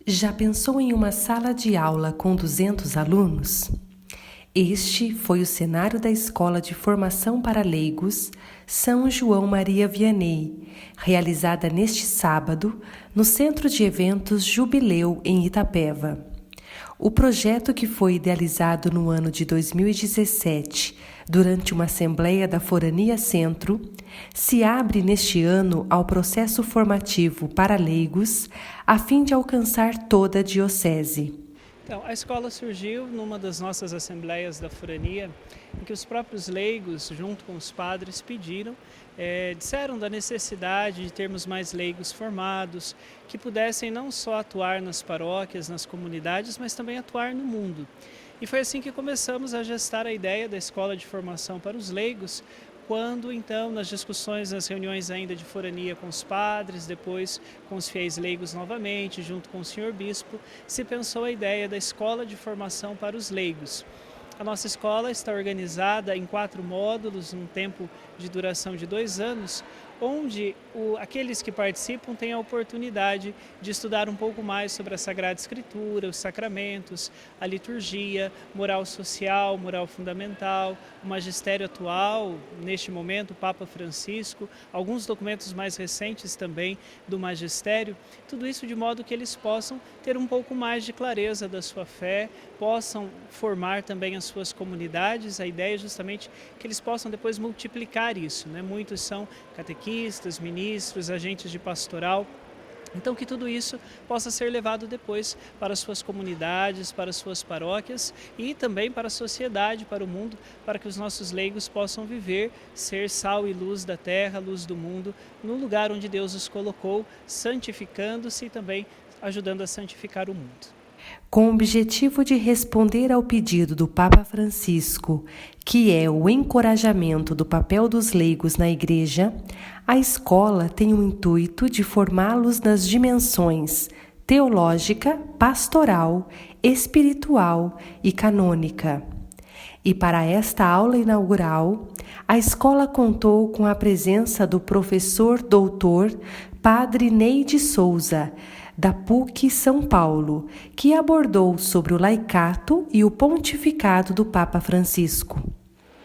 Já pensou em uma sala de aula com 200 alunos? Este foi o cenário da Escola de Formação para Leigos São João Maria Vianney, realizada neste sábado no Centro de Eventos Jubileu, em Itapeva. O projeto, que foi idealizado no ano de 2017, durante uma assembleia da Forania Centro, se abre neste ano ao processo formativo para leigos, a fim de alcançar toda a diocese. Então, a escola surgiu numa das nossas assembleias da Forania, em que os próprios leigos, junto com os padres, disseram da necessidade de termos mais leigos formados, que pudessem não só atuar nas paróquias, nas comunidades, mas também atuar no mundo. E foi assim que começamos a gestar a ideia da Escola de Formação para os Leigos, quando então, nas discussões, nas reuniões ainda de forania com os padres, depois com os fiéis leigos novamente, junto com o senhor bispo, se pensou a ideia da Escola de Formação para os Leigos. A nossa escola está organizada em 4 módulos, num tempo de duração de 2 anos, onde aqueles que participam têm a oportunidade de estudar um pouco mais sobre a Sagrada Escritura, os sacramentos, a liturgia, moral social, moral fundamental, o magistério atual, neste momento, o Papa Francisco, alguns documentos mais recentes também do magistério, tudo isso de modo que eles possam ter um pouco mais de clareza da sua fé, possam formar também as suas comunidades. A ideia é justamente que eles possam depois multiplicar isso, né? Muitos são catequistas, ministros, agentes de pastoral. Então, que tudo isso possa ser levado depois para as suas comunidades, para as suas paróquias e também para a sociedade, para o mundo, para que os nossos leigos possam viver, ser sal e luz da terra, luz do mundo, no lugar onde Deus os colocou, santificando-se e também ajudando a santificar o mundo. Com o objetivo de responder ao pedido do Papa Francisco, que é o encorajamento do papel dos leigos na Igreja, a escola tem o intuito de formá-los nas dimensões teológica, pastoral, espiritual e canônica. E para esta aula inaugural, a escola contou com a presença do professor doutor Padre Ney de Souza, da PUC São Paulo, que abordou sobre o laicato e o pontificado do Papa Francisco.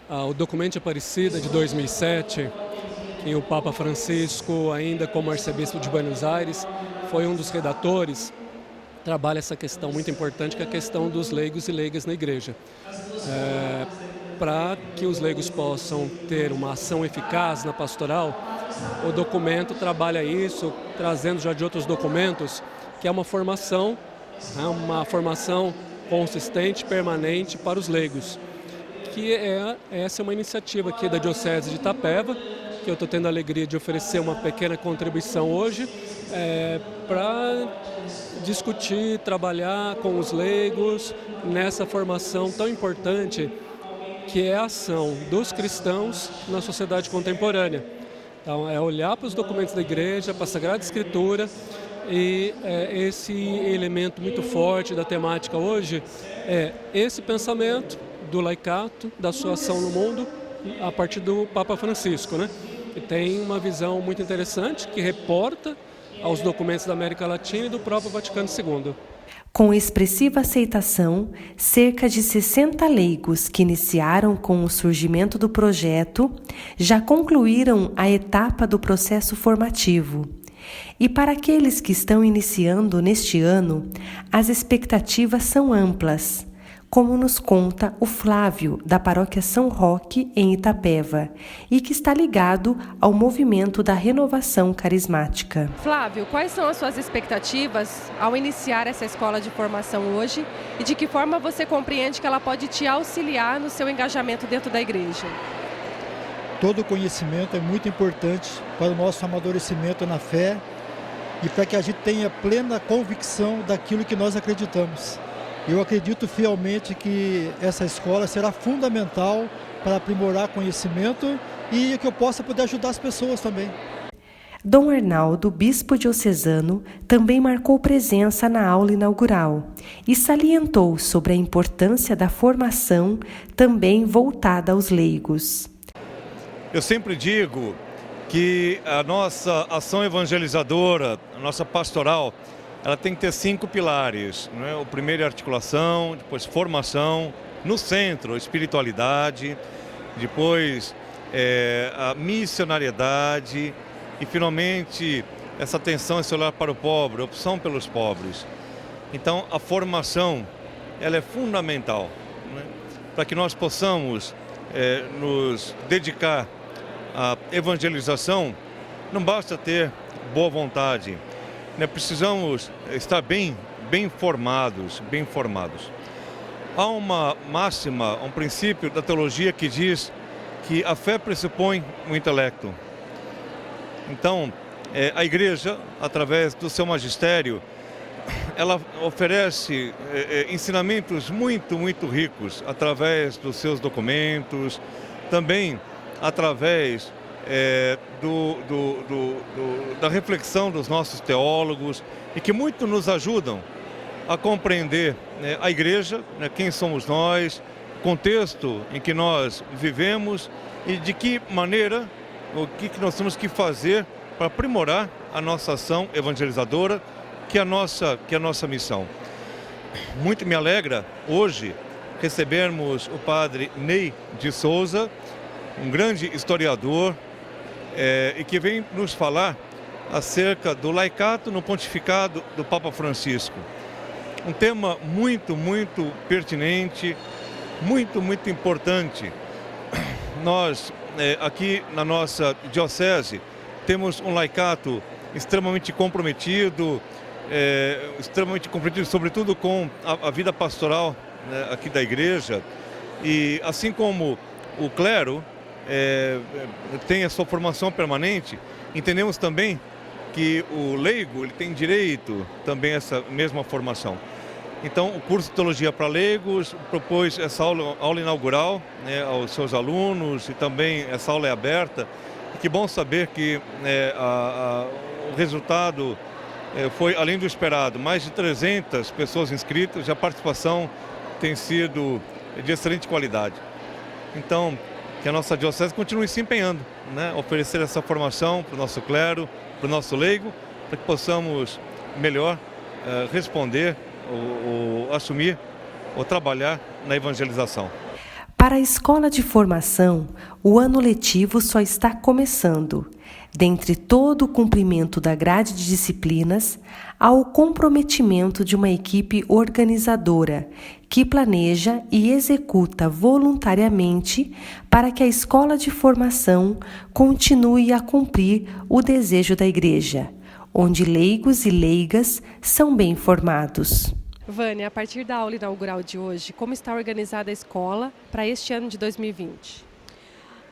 O documento de Aparecida de 2007, que o Papa Francisco, ainda como arcebispo de Buenos Aires, foi um dos redatores, trabalha essa questão muito importante, que é a questão dos leigos e leigas na igreja. Para que os leigos possam ter uma ação eficaz na pastoral, o documento trabalha isso, trazendo já de outros documentos, que é uma formação consistente, permanente para os leigos. Essa é uma iniciativa aqui da Diocese de Itapeva, que eu estou tendo a alegria de oferecer uma pequena contribuição hoje, para discutir, trabalhar com os leigos nessa formação tão importante que é a ação dos cristãos na sociedade contemporânea. Então, é olhar para os documentos da igreja, para a Sagrada Escritura, e esse elemento muito forte da temática hoje é esse pensamento do laicato, da sua ação no mundo, a partir do Papa Francisco, né? E tem uma visão muito interessante que reporta aos documentos da América Latina e do próprio Vaticano II. Com expressiva aceitação, cerca de 60 leigos que iniciaram com o surgimento do projeto já concluíram a etapa do processo formativo. E para aqueles que estão iniciando neste ano, as expectativas são amplas, como nos conta o Flávio, da Paróquia São Roque, em Itapeva, e que está ligado ao movimento da renovação carismática. Flávio, quais são as suas expectativas ao iniciar essa escola de formação hoje e de que forma você compreende que ela pode te auxiliar no seu engajamento dentro da igreja? Todo conhecimento é muito importante para o nosso amadurecimento na fé e para que a gente tenha plena convicção daquilo que nós acreditamos. Eu acredito fielmente que essa escola será fundamental para aprimorar conhecimento e que eu possa poder ajudar as pessoas também. Dom Arnaldo, bispo diocesano, também marcou presença na aula inaugural e salientou sobre a importância da formação também voltada aos leigos. Eu sempre digo que a nossa ação evangelizadora, a nossa pastoral, ela tem que ter 5 pilares, não é? O primeiro é articulação, depois formação, no centro, espiritualidade, depois a missionariedade e, finalmente, essa atenção, esse olhar para o pobre, opção pelos pobres. Então, a formação, ela é fundamental, né? Para que nós possamos nos dedicar à evangelização. Não basta ter boa vontade, né? Precisamos estar bem formados. Há uma máxima, um princípio da teologia que diz que a fé pressupõe o intelecto. Então, a igreja, através do seu magistério, ela oferece ensinamentos muito ricos, através dos seus documentos, também através da reflexão dos nossos teólogos, e que muito nos ajudam a compreender a igreja, quem somos nós, o contexto em que nós vivemos e de que maneira, o que nós temos que fazer para aprimorar a nossa ação evangelizadora, que é a nossa missão. Muito me alegra hoje recebermos o padre Ney de Souza, um grande historiador, e que vem nos falar acerca do laicato no pontificado do Papa Francisco. Um tema muito pertinente, muito importante. Nós, aqui na nossa diocese, temos um laicato extremamente comprometido, sobretudo com a vida pastoral, né, aqui da igreja. E assim como o clero tem a sua formação permanente, entendemos também que o leigo ele tem direito também a essa mesma formação. Então, o curso de Teologia para Leigos propôs essa aula inaugural, né, aos seus alunos, e também essa aula é aberta. E que bom saber que o resultado foi além do esperado. Mais de 300 pessoas inscritas e a participação tem sido de excelente qualidade. Então, que a nossa diocese continue se empenhando, né, oferecer essa formação para o nosso clero, para o nosso leigo, para que possamos melhor responder ou assumir ou trabalhar na evangelização. Para a escola de formação, o ano letivo só está começando. Dentre todo o cumprimento da grade de disciplinas, há o comprometimento de uma equipe organizadora que planeja e executa voluntariamente para que a escola de formação continue a cumprir o desejo da Igreja, onde leigos e leigas são bem formados. Vânia, a partir da aula inaugural de hoje, como está organizada a escola para este ano de 2020?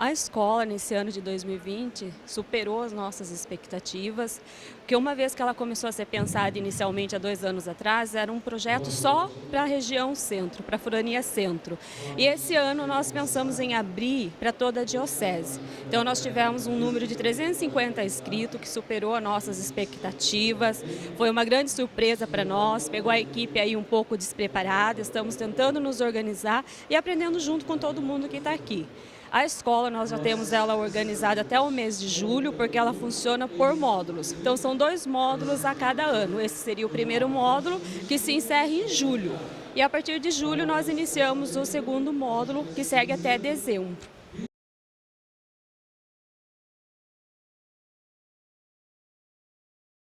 A escola, nesse ano de 2020, superou as nossas expectativas, porque uma vez que ela começou a ser pensada inicialmente há 2 anos atrás, era um projeto só para a região centro, para a Furania Centro. E esse ano nós pensamos em abrir para toda a diocese. Então nós tivemos um número de 350 inscritos, que superou as nossas expectativas. Foi uma grande surpresa para nós, pegou a equipe aí um pouco despreparada, estamos tentando nos organizar e aprendendo junto com todo mundo que está aqui. A escola, nós já temos ela organizada até o mês de julho, porque ela funciona por módulos. Então, são 2 módulos a cada ano. Esse seria o primeiro módulo, que se encerra em julho. E a partir de julho, nós iniciamos o segundo módulo, que segue até dezembro.